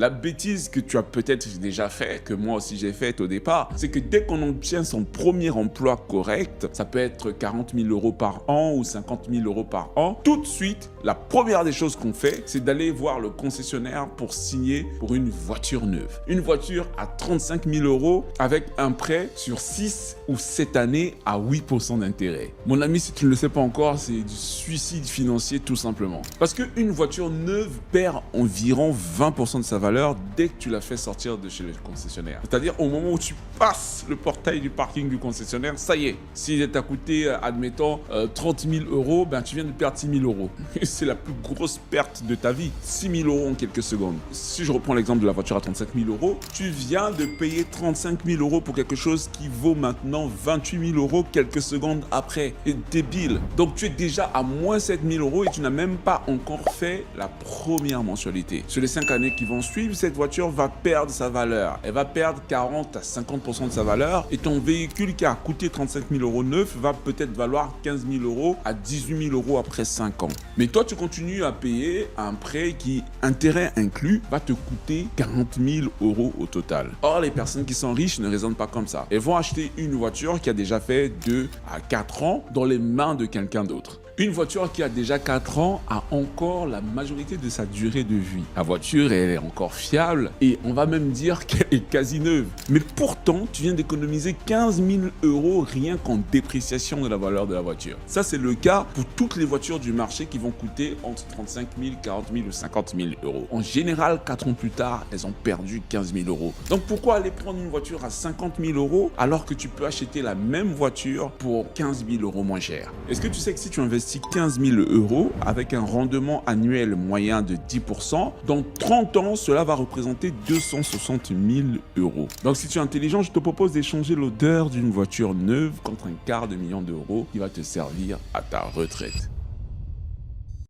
La bêtise que tu as peut-être déjà fait, que moi aussi j'ai faite au départ, c'est que dès qu'on obtient son premier emploi correct, ça peut être 40 000 euros par an ou 50 000 euros par an, tout de suite, la première des choses qu'on fait, c'est d'aller voir le concessionnaire pour signer pour une voiture neuve. Une voiture à 35 000 euros avec un prêt sur 6 ou 7 années à 8% d'intérêt. Mon ami, si tu ne le sais pas encore, c'est du suicide financier tout simplement. Parce qu'une voiture neuve perd environ 20% de sa valeur dès que tu la fais sortir de chez le concessionnaire. C'est-à-dire au moment où tu passes le portail du parking du concessionnaire, ça y est, si elle t'a coûté, admettons, 30 000 euros, ben tu viens de perdre 6 000 euros. C'est la plus grosse perte de ta vie. 6 000 euros en quelques secondes. Si je reprends l'exemple de la voiture à 35 000 euros, tu viens de payer 35 000 euros pour quelque chose qui vaut maintenant 28 000 euros quelques secondes après. C'est débile. Donc tu es déjà à moins 7 000 euros et tu n'as même pas encore fait la première mensualité. Sur les 5 années qui vont suivre, cette voiture va perdre sa valeur. Elle va perdre 40 à 50% de sa valeur et ton véhicule qui a coûté 35 000 euros neuf va peut-être valoir 15 000 euros à 18 000 euros après 5 ans. Mais toi, tu continues à payer un prêt qui, intérêt inclus, va te coûter 40 000 euros au total. Or, les personnes qui sont riches ne raisonnent pas comme ça. Elles vont acheter une voiture qui a déjà fait 2 à 4 ans dans les mains de quelqu'un d'autre. Une voiture qui a déjà 4 ans a encore la majorité de sa durée de vie. La voiture, elle est encore fiable et on va même dire qu'elle est quasi neuve. Mais pourtant, tu viens d'économiser 15 000 euros rien qu'en dépréciation de la valeur de la voiture. Ça, c'est le cas pour toutes les voitures du marché qui vont coûter entre 35 000, 40 000 ou 50 000 euros. En général, 4 ans plus tard, elles ont perdu 15 000 euros. Donc pourquoi aller prendre une voiture à 50 000 euros alors que tu peux acheter la même voiture pour 15 000 euros moins cher? Est-ce que tu sais que si tu investis 15 000 euros avec un rendement annuel moyen de 10%, dans 30 ans, cela va représenter 260 000 euros. Donc si tu es intelligent, je te propose d'échanger l'odeur d'une voiture neuve contre un quart de million d'euros qui va te servir à ta retraite.